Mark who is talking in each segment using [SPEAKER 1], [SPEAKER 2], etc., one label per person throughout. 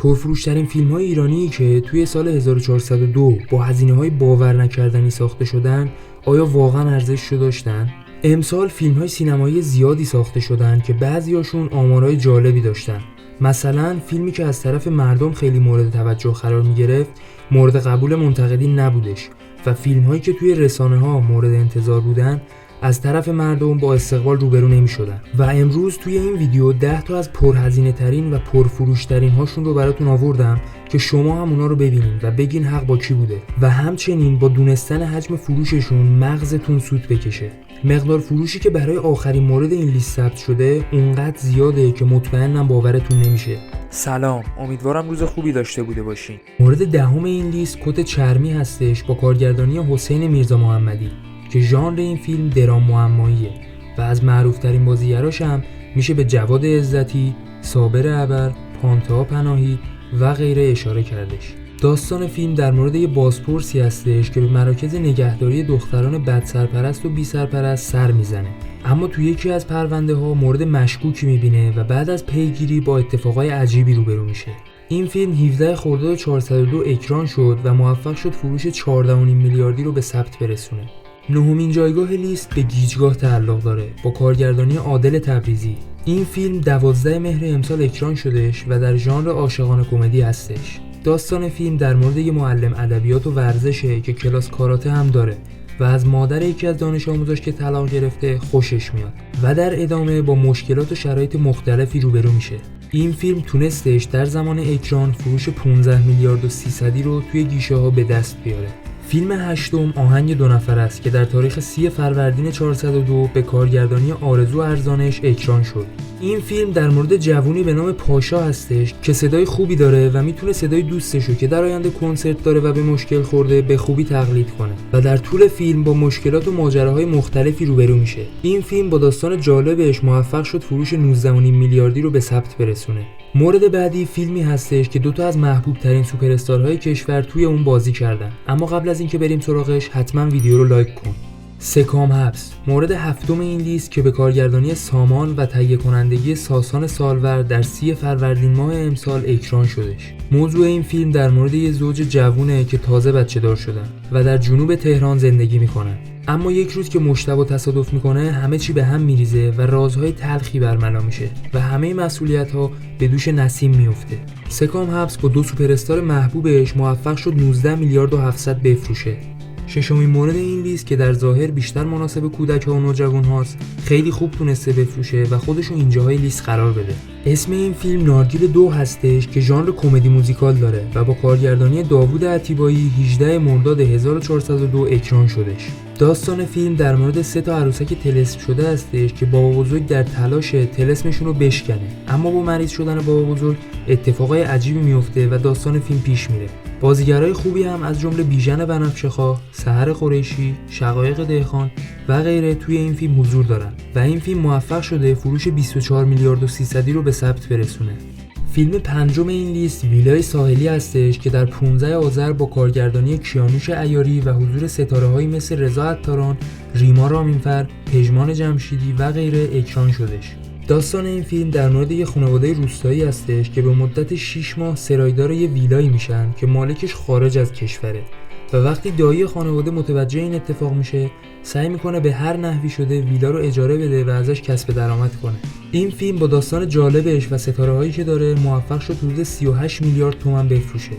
[SPEAKER 1] پرفروش‌ترین فیلم‌های ایرانی که توی سال 1402 با هزینه‌های باور نکردنی ساخته شدن، آیا واقعا ارزششو داشتن؟ امسال فیلم‌های سینمایی زیادی ساخته شدن که بعضیاشون آمارهای جالبی داشتن. مثلا فیلمی که از طرف مردم خیلی مورد توجه قرار می‌گرفت، مورد قبول منتقدین نبودش و فیلم‌هایی که توی رسانه‌ها مورد انتظار بودن، از طرف مردم با استقبال روبرو نمی‌شدن. و امروز توی این ویدیو 10 تا از پرهزینه ترین و پرفروش ترین هاشون رو براتون آوردم که شما هم اونا رو ببینین و بگین حق با کی بوده و همچنین با دونستن حجم فروششون مغزتون سود بکشه. مقدار فروشی که برای آخرین مورد این لیست ثبت شده اونقدر زیاده که مطمئنم باورتون نمیشه.
[SPEAKER 2] سلام، امیدوارم روز خوبی داشته بوده باشین.
[SPEAKER 1] مورد دهم این لیست کت چرمی هستش با کارگردانی حسین میرزا محمدی که ژانر این فیلم درام معماییه و از معروفترین بازیگراش هم میشه به جواد عزتی، صابر ابر، پانتا پناهی و غیره اشاره کردش. داستان فیلم در مورد یه بازپرسی هستش که به مراکز نگهداری دختران بد سرپرست و بی سرپرست سر میزنه، اما توی یکی از پرونده ها مورد مشکوکی میبینه و بعد از پیگیری با اتفاقای عجیبی روبرو میشه. این فیلم 17 خرداد 402 اکران شد و موفق شد فروش 14.5 میلیاردی رو به ثبت برسونه. نهمین جایگاه لیست به گیجگاه تعلق داره با کارگردانی عادل تبریزی. این فیلم 12 مهر امسال اکران شدش و در ژانر عاشقانه کمدی هستش. داستان فیلم در مورد یه معلم ادبیات و ورزشه که کلاس کاراته هم داره و از مادر یکی از دانش آموزاش که طلاق گرفته خوشش میاد و در ادامه با مشکلات و شرایط مختلفی روبرو میشه. این فیلم تونستش در زمان اکران فروش 15 میلیارد و 300 رو توی گیشه ها به دست بیاره. فیلم هشتم آهنگ دو نفر است که در تاریخ 30 فروردین 402 به کارگردانی آرزو ارزانش اکران شد. این فیلم در مورد جوونی به نام پاشا هستش که صدای خوبی داره و میتونه صدای دوستشو که در آینده کنسرت داره و به مشکل خورده به خوبی تقلید کنه و در طول فیلم با مشکلات و ماجراهای مختلفی روبرو میشه. این فیلم با داستان جالبش موفق شد فروش 19.5 میلیاردی رو به ثبت برسونه. مورد بعدی فیلمی هستش که دوتا از محبوب ترین سوپر استارهای کشور توی اون بازی کردن، اما قبل از اینکه بریم سراغش حتما ویدیو رو لایک کن. سکام حبس مورد هفتم این لیست که به کارگردانی سامان و تهیه کنندگی ساسان سالور در 30 فروردین ماه امسال اکران شدش. موضوع این فیلم در مورد یه زوج جوونه که تازه بچه دار شدن و در جنوب تهران زندگی میکنن، اما یک روز که مشتبه تصادف میکنه همه چی به هم میریزه و رازهای تلخی برملا میشه و همه مسئولیت‌ها به دوش نسیم میفته. سکام حبس با 2 سوپر استار محبوبش موفق شد 19 میلیارد و 700 بفروشه. ششمین مورد این لیست که در ظاهر بیشتر مناسب کودک‌ها و نوجوان‌هاست، خیلی خوب تونسته بفروشه و خودشو اینجاهای لیست قرار بده. اسم این فیلم نارگیل 2 هستش که ژانر کمدی موزیکال داره و با کارگردانی داوود عتیبایی 18 مرداد 1402 اکران شدش. داستان فیلم در مورد 3 تا عروسک طلسم شده هستش که بابا بزرگ در تلاش طلسمشون رو بشکنه، اما با مریض شدن بابا بزرگ اتفاقای عجیبی میفته و داستان فیلم پیش میره. بازیگرای خوبی هم از جمله بیژن بنفشه‌خواه، سحر قریشی، شقایق دهخان و غیره توی این فیلم حضور دارن و این فیلم موفق شده فروش 24 میلیارد و 300 رو به ثبت برسونه. فیلم پنجم این لیست ویلای ساحلی هستش که در 15 آذر با کارگردانی کیانوش عیاری و حضور ستاره‌هایی مثل رضا عطاران، ریما رامینفر، پژمان جمشیدی و غیره اکران شدش. داستان این فیلم در مورد یه خانواده روستایی هستش که به مدت 6 ماه سرایدار یه ویلایی میشن که مالکش خارج از کشوره و وقتی دایی خانواده متوجه این اتفاق میشه سعی میکنه به هر نحوی شده ویلا رو اجاره بده و ازش کسب درآمد کنه. این فیلم با داستان جالبش و ستاره‌هایی که داره موفق شد حدود 38 میلیارد تومان بفروشه.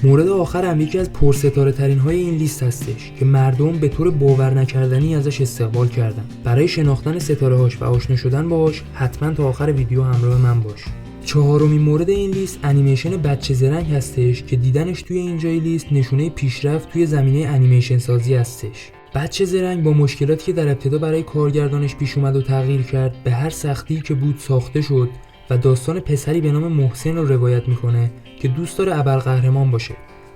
[SPEAKER 1] مورد آخر هم یکی از پرستاره ترین های این لیست هستش که مردم به طور باور نکردنی ازش استقبال کردن. برای شناختن ستاره هاش و آشنا شدن باهاش حتما تا آخر ویدیو همراه من باش. چهارمین مورد این لیست انیمیشن بچه زرنگ هستش که دیدنش توی اینجای لیست نشونه پیشرفت توی زمینه انیمیشن سازی هستش. بچه زرنگ با مشکلاتی که در ابتدا برای کارگردانش پیش اومد و تغییر کرد به هر سختی که بود ساخته شد و داستان پسری به نام محسن رو روایت میکنه که دوست داره ابرقهرمان باشه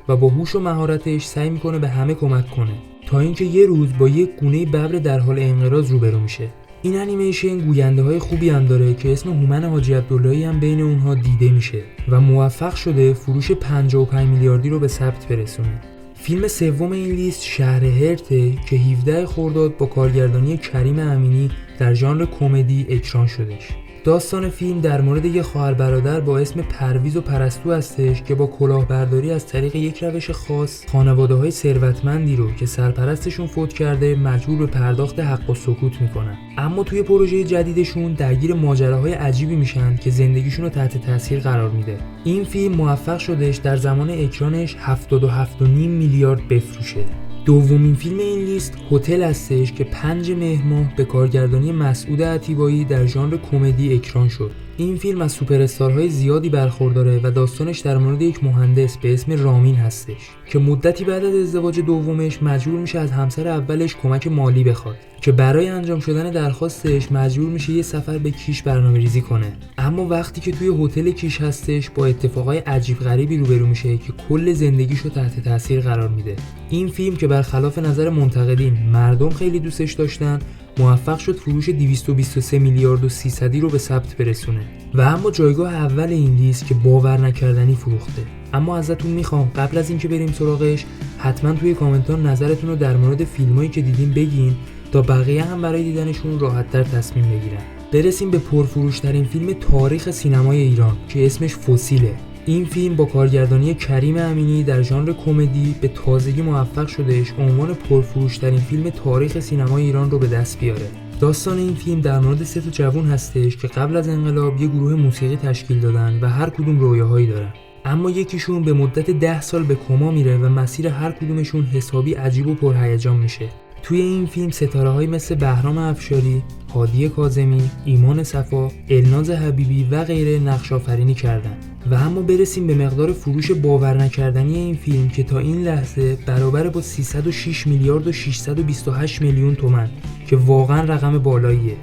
[SPEAKER 1] و با هوش و مهارتش سعی میکنه به همه کمک کنه تا اینکه یه روز با یک گونه ببر در حال انقراض روبرو میشه. این انیمیشن گوینده های خوبی هم داره که اسم هومن حاجی عبداللهی هم بین اونها دیده میشه و موفق شده فروش 55 میلیاردی رو به ثبت برسونه. فیلم سوم این لیست شهر هرته که 17 خرداد با کارگردانی کریم امینی در ژانر کمدی اکران شدش. داستان فیلم در مورد یک خواهر برادر با اسم پرویز و پرستو هستش که با کلاهبرداری از طریق یک روش خاص خانواده‌های ثروتمندی رو که سرپرستشون فوت کرده مجبور به پرداخت حق و سکوت میکنن. اما توی پروژه جدیدشون درگیر ماجراهای عجیبی میشن که زندگیشون رو تحت تاثیر قرار میده. این فیلم موفق شدش در زمان اکرانش 77.5 میلیارد بفروشه. دومین فیلم این لیست هتل هستش که 5 مهر ماه به کارگردانی مسعود عتیبایی در ژانر کمدی اکران شد. این فیلم از سوپر استارهای زیادی برخورداره و داستانش در مورد یک مهندس به اسم رامین هستش که مدتی بعد از ازدواج دومش مجبور میشه از همسر اولش کمک مالی بخواد که برای انجام شدن درخواستش مجبور میشه یه سفر به کیش برنامه‌ریزی کنه. اما وقتی که توی هتل کیش هستش با اتفاقای عجیب غریبی روبرو میشه که کل زندگیشو تحت تاثیر قرار میده. این فیلم که برخلاف نظر منتقدین مردم خیلی دوستش داشتن، موفق شد فروش 223 میلیارد و 300 رو به ثبت برسونه و اما جایگاه اول این لیست که باور نکردنی فروخته. اما ازتون میخوام قبل از اینکه بریم سراغش حتما توی کامنت ها نظرتون رو در مورد فیلمایی که دیدین بگین تا بقیه هم برای دیدنشون راحت‌تر تصمیم بگیرن. برسیم به پرفروش‌ترین فیلم تاریخ سینمای ایران که اسمش فسیله. این فیلم با کارگردانی کریم امینی در ژانر کمدی به تازگی موفق شدهش عنوان پرفروش‌ترین فیلم تاریخ سینمای ایران رو به دست بیاره. داستان این فیلم در مورد 3 جوون هستش که قبل از انقلاب یه گروه موسیقی تشکیل دادن و هر کدوم رویاهایی دارن. اما یکیشون به مدت 10 سال به کما میره و مسیر هر کدومشون حسابی عجیب و پرهیجان میشه. توی این فیلم ستاره‌هایی مثل بهرام افشاری، هادی کاظمی، ایمان صفا، الناز حبیبی و غیره نقش آفرینی کردن. و اما برسیم به مقدار فروش باور نکردنی این فیلم که تا این لحظه برابر با 306 میلیارد و 628 میلیون تومان که واقعا رقم بالاییه.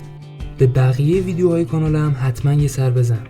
[SPEAKER 1] به بقیه ویدیوهای کانالم حتما یه سر بزن.